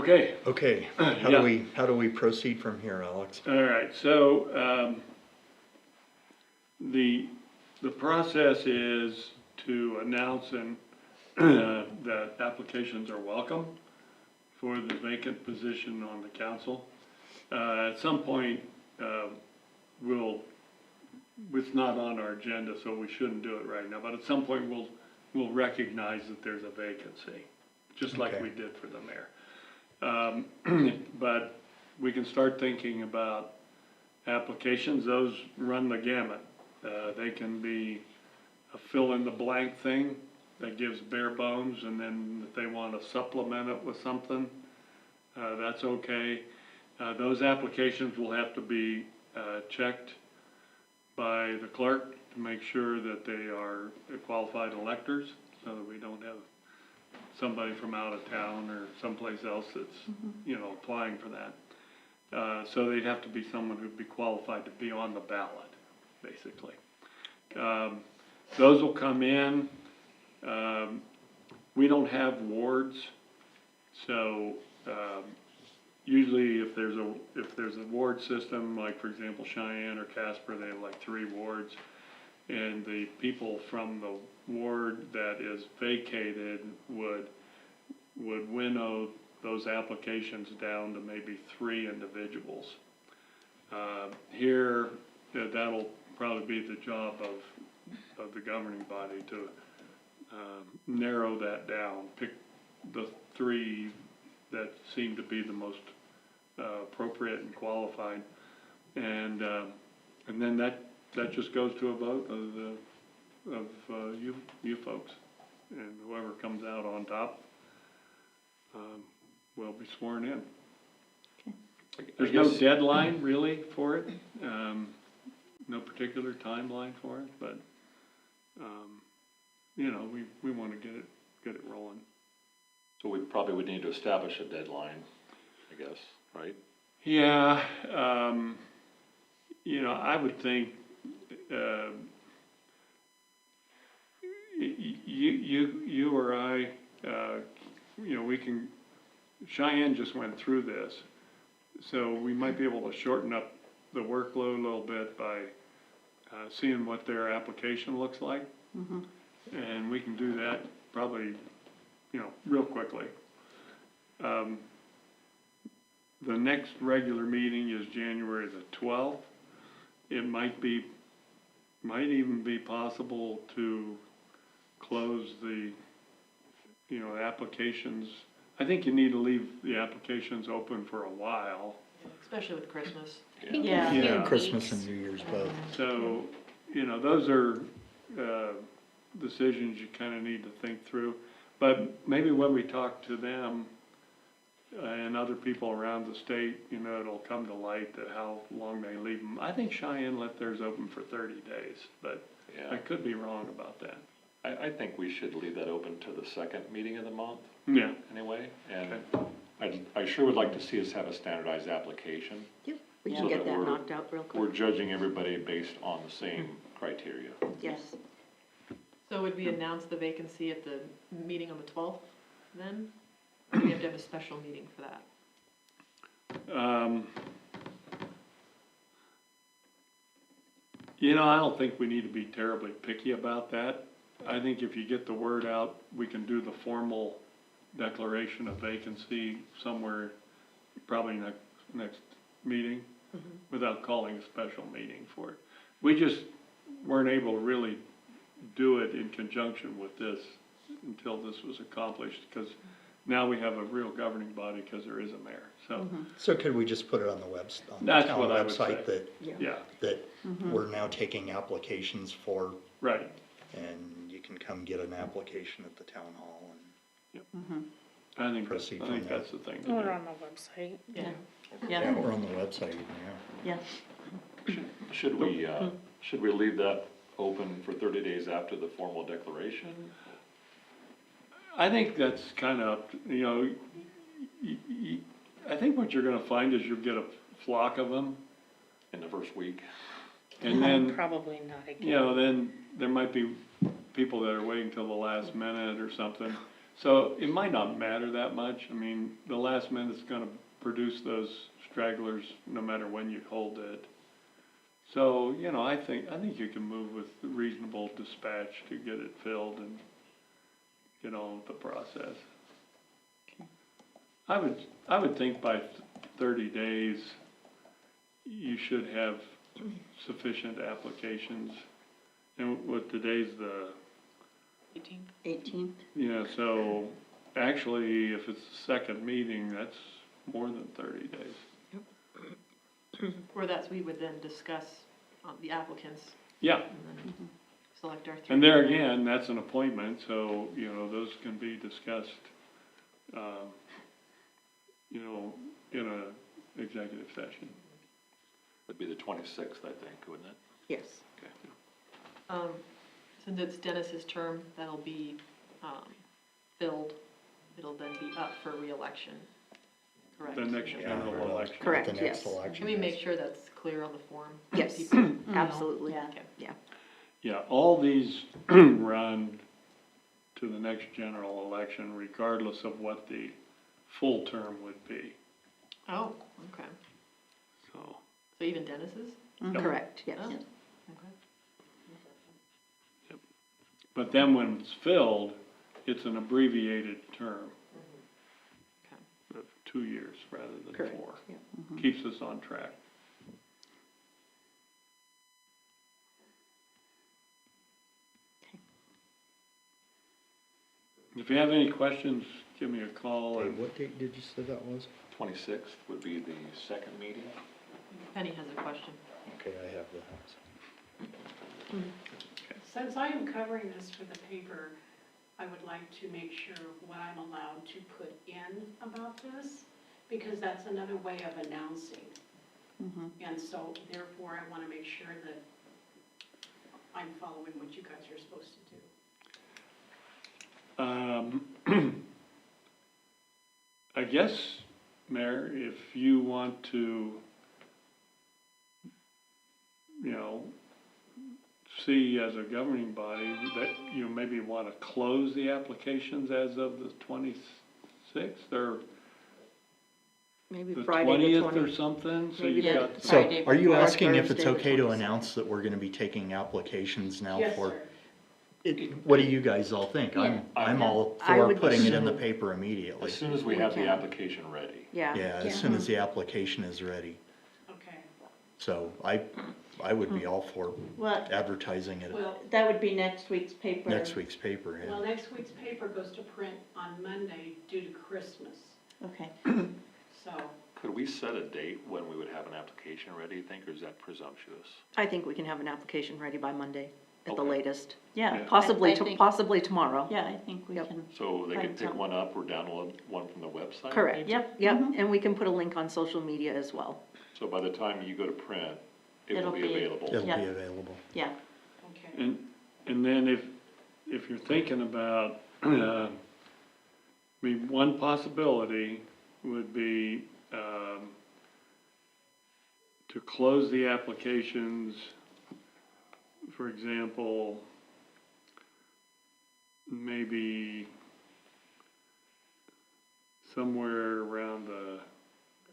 Okay. Okay, how do we proceed from here, Alex? All right, so, the process is to announce that applications are welcome for the vacant position on the council. At some point, it's not on our agenda, so we shouldn't do it right now, but at some point, we'll recognize that there's a vacancy, just like we did for the mayor. But we can start thinking about applications. Those run the gamut. They can be a fill-in-the-blank thing that gives bare bones, and then if they want to supplement it with something, that's okay. Those applications will have to be checked by the clerk to make sure that they are qualified electors, so that we don't have somebody from out of town or someplace else that's, applying for that. So they'd have to be someone who'd be qualified to be on the ballot, basically. Those will come in. We don't have wards, so usually if there's a ward system, like for example Cheyenne or Casper, they have like 3 wards, and the people from the ward that is vacated would winnow those applications down to maybe 3 individuals. Here, that'll probably be the job of the governing body to narrow that down, pick the 3 that seem to be the most appropriate and qualified, and then that just goes to a vote of you folks, and whoever comes out on top will be sworn in. Okay. There's no deadline really for it, no particular timeline for it, but we want to get it rolling. So we probably would need to establish a deadline, I guess, right? Yeah, I would think you or I, we can. Cheyenne just went through this, so we might be able to shorten up the workload a little bit by seeing what their application looks like, and we can do that probably, real quickly. The next regular meeting is January the 12th. It might even be possible to close the, applications. I think you need to leave the applications open for a while. Especially with Christmas. Yeah. Christmas and New Year's both. So, those are decisions you kind of need to think through. But maybe when we talk to them and other people around the state, it'll come to light that how long they leave them. I think Cheyenne let theirs open for 30 days, but I could be wrong about that. I think we should leave that open to the second meeting of the month. Yeah. Anyway, and I sure would like to see us have a standardized application. Yep, we can get that knocked out real quick. We're judging everybody based on the same criteria. Yes. So would we announce the vacancy at the meeting on the 12th then? Or do we have to have a special meeting for that? I don't think we need to be terribly picky about that. I think if you get the word out, we can do the formal declaration of vacancy somewhere, probably next meeting, without calling a special meeting for it. We just weren't able to really do it in conjunction with this until this was accomplished, because now we have a real governing body because there is a mayor. So, So could we just put it on the town website that we're now taking applications for? Right. And you can come get an application at the town hall and I think proceed that's the thing to do. Or on the website. Yeah, or on the website, Yeah. Should we leave that open for 30 days after the formal declaration? I think that's kind of, I think what you're going to find is you'll get a flock of them in the first week. And then, Probably not again. then there might be people that are waiting till the last minute or something. So it might not matter that much. I mean, the last minute's gonna produce those stragglers no matter when you hold it. So, you know, I think you can move with reasonable dispatch to get it filled and get on with the process. Okay. I would think by 30 days, you should have sufficient applications. And what today's the, 18th? yeah, so actually, if it's the second meeting, that's more than 30 days. Or we would then discuss the applicants Yeah, and then select our three. and there again, that's an appointment, so, you know, those can be discussed, you know, in a executive session. Would be the 26th, I think, wouldn't it? Yes. Okay. Since it's Dennis's term, that'll be filled. It'll then be up for reelection, correct? The next general election. Correct, The next yes. election. Can we make sure that's clear on the form? Yes, People know? absolutely. Okay. Yeah. Yeah, all these run to the next general election regardless of what the full term would be, Oh, okay. so. So even Dennis's? Yep. Correct, yes. Oh, okay. But then when it's filled, it's an abbreviated term Okay. of 2 years rather than Correct, 4. yeah. Keeps us on track. Okay. If you have any questions, give me a call. Hey, And what date did you say that was? 26th would be the second meeting. Penny has a question. Okay, I have that. Since I am covering this for the paper, I would like to make sure what I'm allowed to put in about this, because that's another way of announcing. And so therefore, I want to make sure that I'm following what you guys are supposed to do. I guess, Mayor, if you want to, you know, see as a governing body that you maybe want to close the applications as of the 26th or Maybe the Friday the 20th or 20th. something, so Maybe you've the got. So, Friday are you before asking if it's Thursday, the okay to 26th. announce that we're gonna be taking applications now Yes, for? sir. What do you guys all think? Yeah. I'm all I for would putting it in assume- the paper immediately. As soon as we We have the can. application ready. Yeah. Yeah, as soon as the application is ready. Okay. So I would be all for Well, advertising it Well, that would be next week's paper. next week's paper, well, yeah. next week's paper goes to print on Monday due to Christmas, Okay. so. Could we set a date when we would have an application ready, you think, or is that presumptuous? I think we can have an application ready by Monday at the Okay. latest. Yeah. Possibly, I think- possibly tomorrow. Yeah, I think we Yep. can. So they Find could pick some. one up or download one from the website? Correct, maybe? yep, and we can put a link on social media as well. So by the time you go to print, it will It'll be be- available? It'll be Yeah. available. Yeah, Okay. And then if you're thinking about, I mean, one possibility would be, to close the applications, for example, maybe somewhere around the,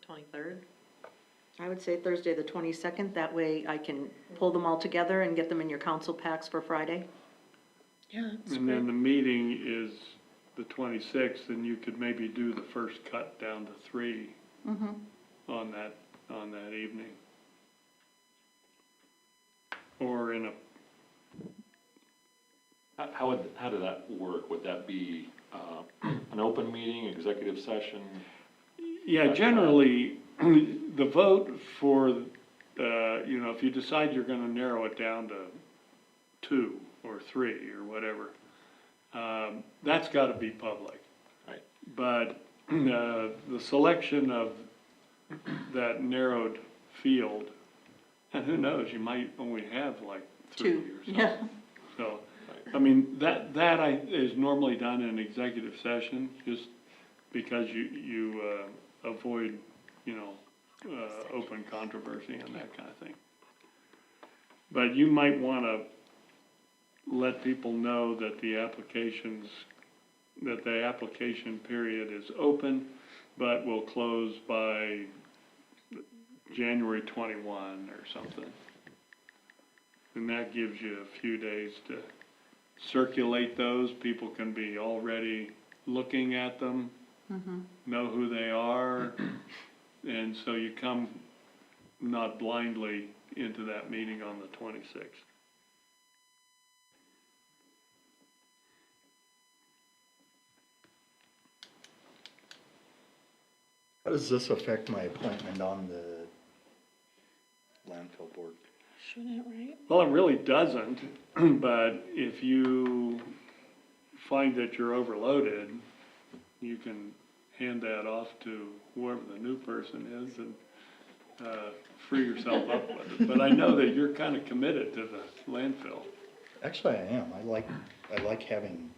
The 23rd? I would say Thursday, the 22nd, that way I can pull them all together and get them in your council packs for Friday. yeah, and then the meeting is the 26th, and you could maybe do the first cut down to 3 on that evening. Or in a, How did that work? Would that be an open meeting, executive session? yeah, generally, the vote for, you know, if you decide you're gonna narrow it down to 2 or 3 or whatever, that's gotta be public. Right. But, the selection of that narrowed field, and who knows, you might only have like 3 or something. Yeah. So, I mean, that is normally done in executive session, just because you avoid, you know, open controversy and that kind of thing. But you might wanna let people know that the applications that the application period is open, but will close by January 21 or something. And that gives you a few days to circulate those. People can be already looking at them, know who they are, and so you come not blindly into that meeting on the 26th. How does this affect my appointment on the landfill board? Shouldn't, right? Well, it really doesn't, but if you find that you're overloaded, you can hand that off to whoever the new person is and free yourself up with it. But I know that you're kind of committed to the landfill. Actually, I am. I like having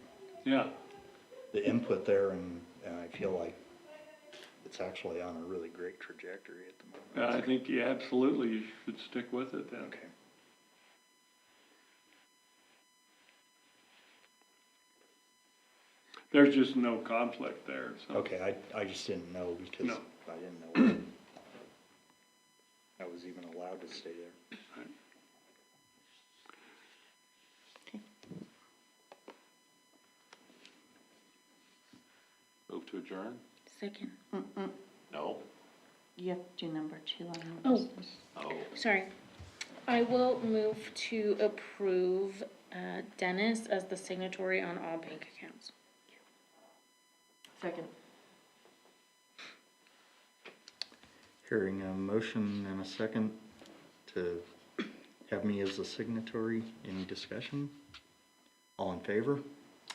Yeah, the input there, and I feel like it's actually on a really great trajectory at the moment. I think absolutely you should stick with it then. Okay. There's just no conflict there, so. Okay, I just didn't know because No. I didn't know I was even allowed to stay there. Right. Move to adjourn? Second. No? You have to do number 2 on the Oh. business. Oh, Sorry. I will move to approve Dennis as the signatory on all bank accounts. Second. Hearing a motion and a second to have me as the signatory. Any discussion? All in favor?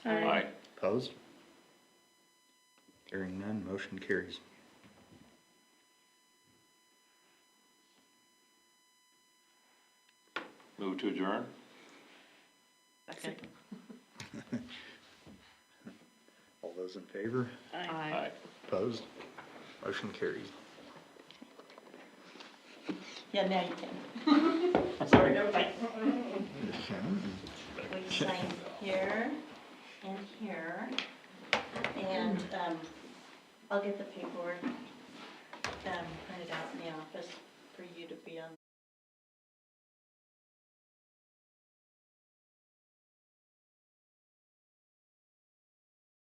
aye. Opposed? Hearing none, motion carries. Move to adjourn? Second. All those in favor? Aye. Opposed? Motion carries. Yeah, now you can. Sorry, everybody. We sign here and here, and, I'll get the paperwork, printed out in the office for you to be on.